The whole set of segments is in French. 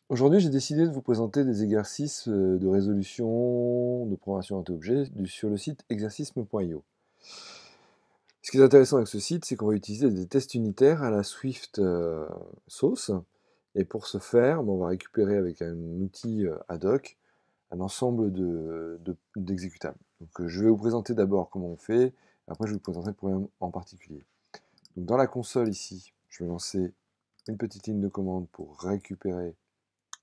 Aujourd'hui, j'ai décidé de vous présenter des exercices de résolution de programmation orientée-objet sur le site exercisme.io. Ce qui est intéressant avec ce site, c'est qu'on va utiliser des tests unitaires à la Swift Sauce. Et pour ce faire, on va récupérer avec un outil ad hoc un ensemble d'exécutables. Donc, je vais vous présenter d'abord comment on fait, et après je vais vous présenter le problème en particulier. Donc, dans la console ici, je vais lancer une petite ligne de commande pour récupérer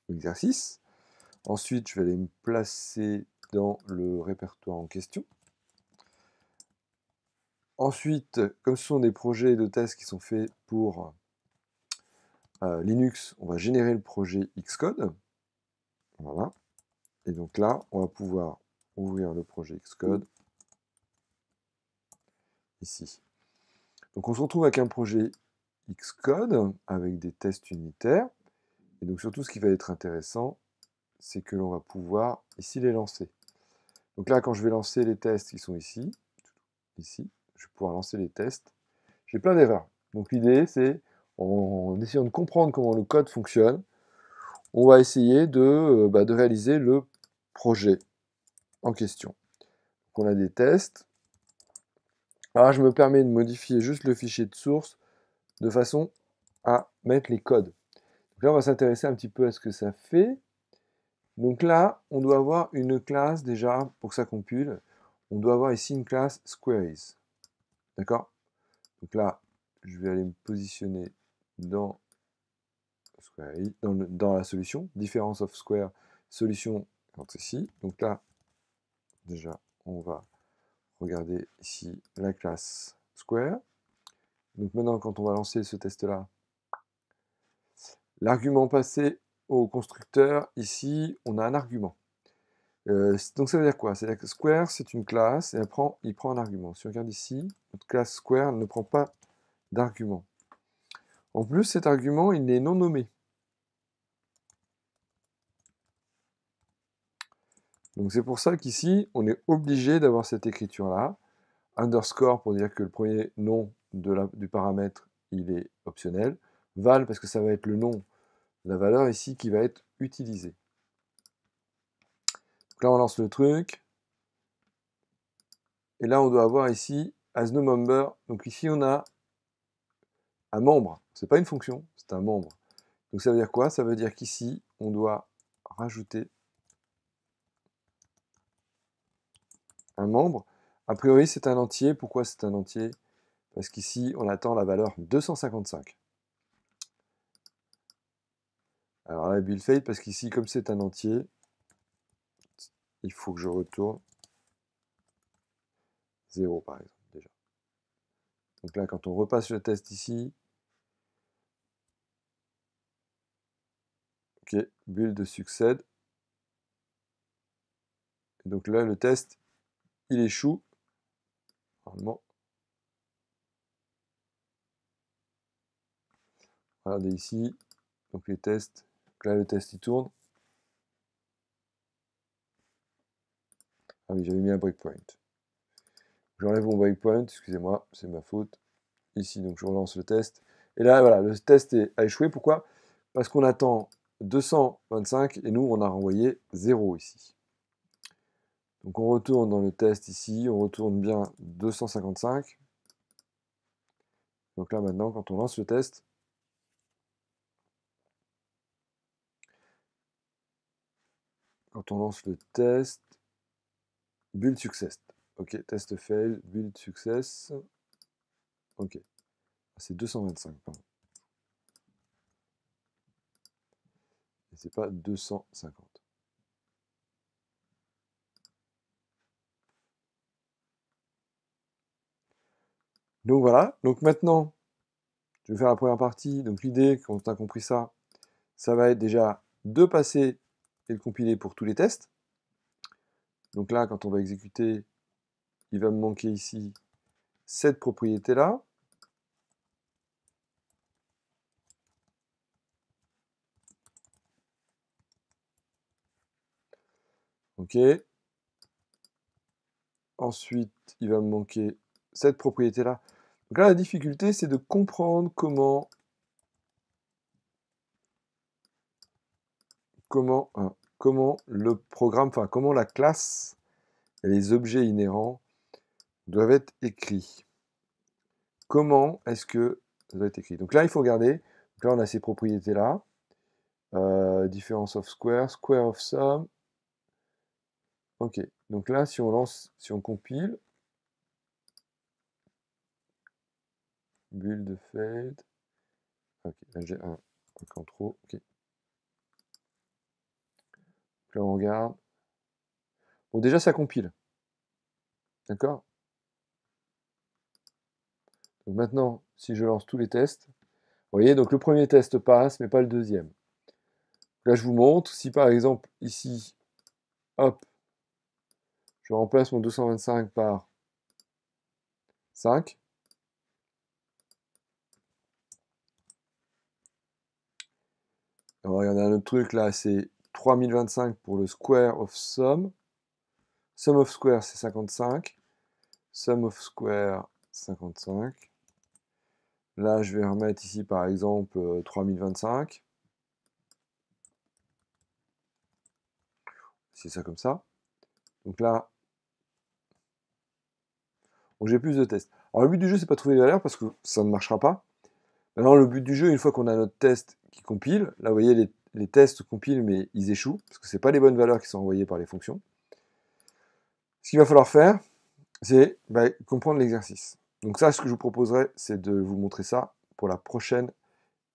l'exercice. Ensuite, je vais aller me placer dans le répertoire en question. Ensuite, comme ce sont des projets de tests qui sont faits pour Linux, on va générer le projet Xcode. Voilà. Et donc là, on va pouvoir ouvrir le projet Xcode ici. Donc on se retrouve avec un projet Xcode avec des tests unitaires. Et donc surtout, ce qui va être intéressant, c'est que l'on va pouvoir ici les lancer. Donc là, quand je vais lancer les tests qui sont ici, je vais pouvoir lancer les tests. J'ai plein d'erreurs. Donc l'idée, c'est, en essayant de comprendre comment le code fonctionne, on va essayer de réaliser le projet en question. Donc on a des tests. Alors je me permets de modifier juste le fichier de source de façon à mettre les codes. Donc là, on va s'intéresser un petit peu à ce que ça fait. Donc là, on doit avoir une classe déjà, pour que ça compile. On doit avoir ici une classe squares. D'accord? Donc là, je vais aller me positionner dans dans la solution, difference of square, solution entre ici. Donc là, déjà, on va regarder ici la classe square. Donc maintenant, quand on va lancer ce test-là, l'argument passé au constructeur, ici, on a un argument. Donc ça veut dire quoi? C'est-à-dire que square, c'est une classe, et il prend un argument. Si on regarde ici, notre classe square ne prend pas d'argument. En plus, cet argument, il est non nommé. Donc c'est pour ça qu'ici, on est obligé d'avoir cette écriture-là. Underscore pour dire que le premier nom du paramètre, il est optionnel. Val parce que ça va être le nom de la valeur ici qui va être utilisée. Donc là, on lance le truc. Et là, on doit avoir ici as no member. Donc ici, on a un membre. Ce n'est pas une fonction, c'est un membre. Donc ça veut dire quoi? Ça veut dire qu'ici, on doit rajouter un membre. A priori, c'est un entier. Pourquoi c'est un entier? Parce qu'ici, on attend la valeur 255. Alors là, build fail, parce qu'ici, comme c'est un entier, il faut que je retourne 0, par exemple, déjà. Donc là, quand on repasse le test ici, ok, build succède. Donc là, le test, il échoue, normalement. Regardez ici, donc les tests, donc là, le test, il tourne. Ah oui, j'avais mis un breakpoint. J'enlève mon breakpoint, excusez-moi, c'est ma faute. Ici, donc je relance le test. Et là, voilà, le test a échoué. Pourquoi? Parce qu'on attend 225 et nous, on a renvoyé 0 ici. Donc on retourne dans le test ici, on retourne bien 255. Donc là, maintenant, quand on lance le test, build success. Ok, test fail, build success. Ok, c'est 225, pardon. Et c'est pas 250. Donc voilà, donc maintenant, je vais faire la première partie. Donc l'idée, quand on a compris ça, ça va être déjà de passer et de compiler pour tous les tests. Donc là, quand on va exécuter, il va me manquer ici cette propriété-là. Ok. Ensuite, il va me manquer cette propriété-là. Donc là, la difficulté, c'est de comprendre comment comment le programme, enfin comment la classe et les objets inhérents doivent être écrits. Comment est-ce que ça doit être écrit? Donc là, il faut regarder. Donc là, on a ces propriétés-là. Difference of square, square of sum. Ok. Donc là, si on lance, si on compile, build failed. Ok, là j'ai un en trop. Ok. Donc là, on regarde. Bon, déjà, ça compile. D'accord? Donc maintenant, si je lance tous les tests, vous voyez, donc le premier test passe, mais pas le deuxième. Là, je vous montre, si par exemple, ici, hop, je remplace mon 225 par 5. On va regarder un autre truc, là, c'est 3025 pour le square of sum. Sum of square, c'est 55. Sum of square, 55. Là, je vais remettre ici, par exemple, 3025. C'est ça comme ça. Donc là, bon, j'ai plus de tests. Alors, le but du jeu, c'est pas de trouver les valeurs parce que ça ne marchera pas. Maintenant, le but du jeu, une fois qu'on a notre test qui compile, là, vous voyez, les tests compilent, mais ils échouent, parce que ce n'est pas les bonnes valeurs qui sont envoyées par les fonctions. Ce qu'il va falloir faire, c'est comprendre l'exercice. Donc ça, ce que je vous proposerais, c'est de vous montrer ça pour la prochaine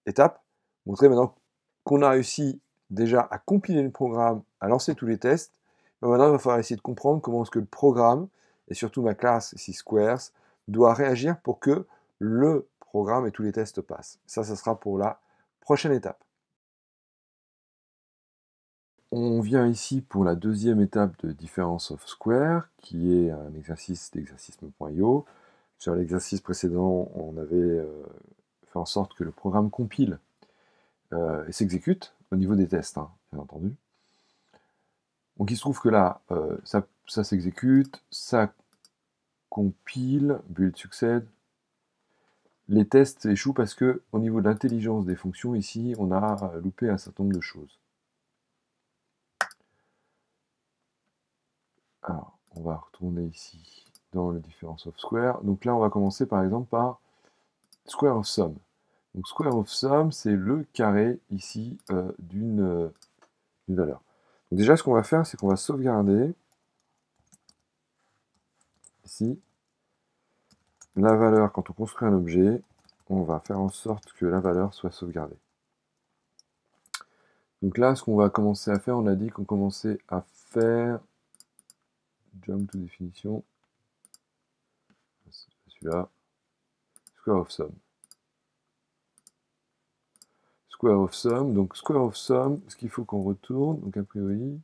étape. Montrer maintenant qu'on a réussi déjà à compiler le programme, à lancer tous les tests. Maintenant, il va falloir essayer de comprendre comment est-ce que le programme, et surtout ma classe ici Squares, doit réagir pour que le programme et tous les tests passent. Ça sera pour la prochaine étape. On vient ici pour la deuxième étape de difference of square, qui est un exercice d'exercice.io. Sur l'exercice précédent, on avait fait en sorte que le programme compile et s'exécute au niveau des tests, hein, bien entendu. Donc il se trouve que là, ça s'exécute, ça compile, build succède. Les tests échouent parce que au niveau de l'intelligence des fonctions, ici, on a loupé un certain nombre de choses. Alors, on va retourner ici dans le difference of square. Donc là, on va commencer par exemple par square of sum. Donc square of sum, c'est le carré ici d'une valeur. Donc déjà, ce qu'on va faire, c'est qu'on va sauvegarder ici la valeur. Quand on construit un objet, on va faire en sorte que la valeur soit sauvegardée. Donc là, ce qu'on va commencer à faire, on a dit qu'on commençait à faire jump to définition. C'est celui-là. Square of sum. Square of sum. Donc square of sum, ce qu'il faut qu'on retourne, donc a priori,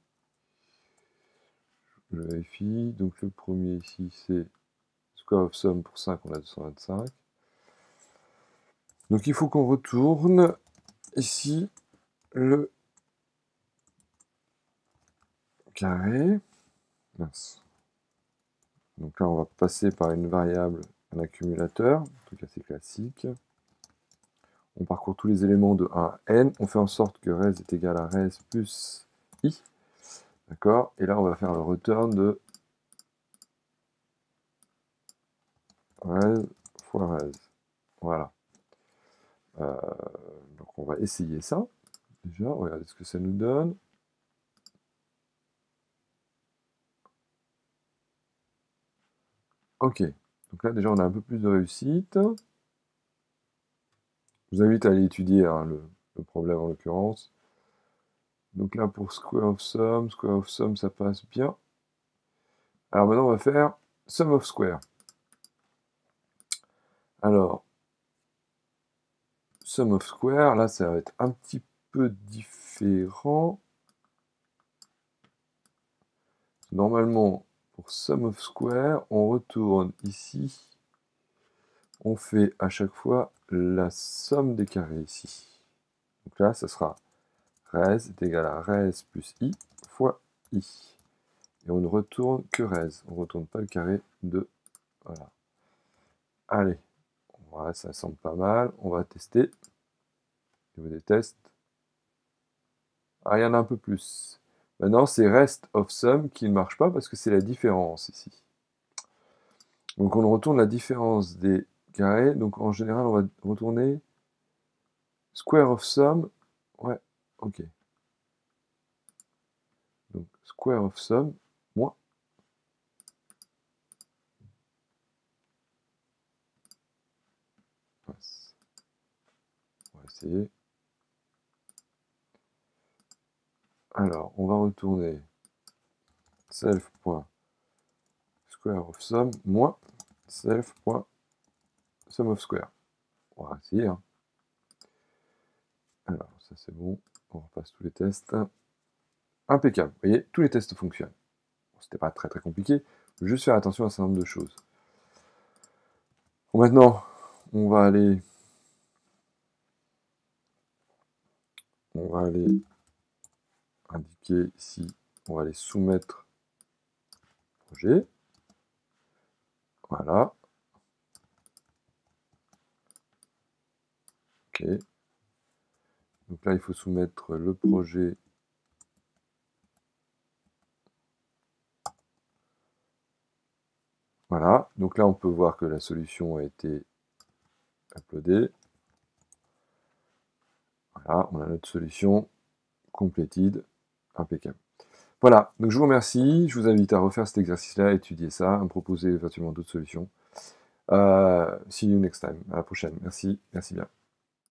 je vérifie. Donc le premier ici, c'est square of sum pour 5, on a 225. Donc il faut qu'on retourne ici le carré. Mince. Donc là, on va passer par une variable, un accumulateur, un truc assez classique. On parcourt tous les éléments de 1 à n. On fait en sorte que res est égal à res plus i. D'accord? Et là, on va faire le return de res fois res. Voilà. Donc on va essayer ça. Déjà, regardez ce que ça nous donne. Ok. Donc là, déjà, on a un peu plus de réussite. Je vous invite à aller étudier hein, le problème en l'occurrence. Donc là, pour square of sum, ça passe bien. Alors maintenant, on va faire sum of square. Alors, sum of square, là, ça va être un petit peu différent. Normalement, pour sum of square, on retourne ici. On fait à chaque fois la somme des carrés ici. Donc là, ça sera res est égal à res plus i fois i. Et on ne retourne que res. On ne retourne pas le carré de... Voilà. Allez. Voilà, ça semble pas mal. On va tester. Au niveau des tests. Ah, il y en a un peu plus. Maintenant, c'est rest of sum qui ne marche pas parce que c'est la différence ici. Donc on retourne la différence des carrés. Donc en général, on va retourner square of sum. Ouais, ok. Donc square of sum moins. On va essayer. Alors, on va retourner self.square of sum moins self.sum of square. On va essayer. Hein. Alors, ça c'est bon. On repasse tous les tests. Impeccable. Vous voyez, tous les tests fonctionnent. Bon, c'était pas très compliqué. Il faut juste faire attention à un certain nombre de choses. Bon, maintenant, on va aller indiquer ici, on va aller soumettre projet. Voilà. Ok. Donc là, il faut soumettre le projet. Voilà. Donc là, on peut voir que la solution a été uploadée. Voilà, on a notre solution completed. Impeccable. Voilà, donc je vous remercie. Je vous invite à refaire cet exercice-là, à étudier ça, à me proposer éventuellement d'autres solutions. See you next time. À la prochaine. Merci bien.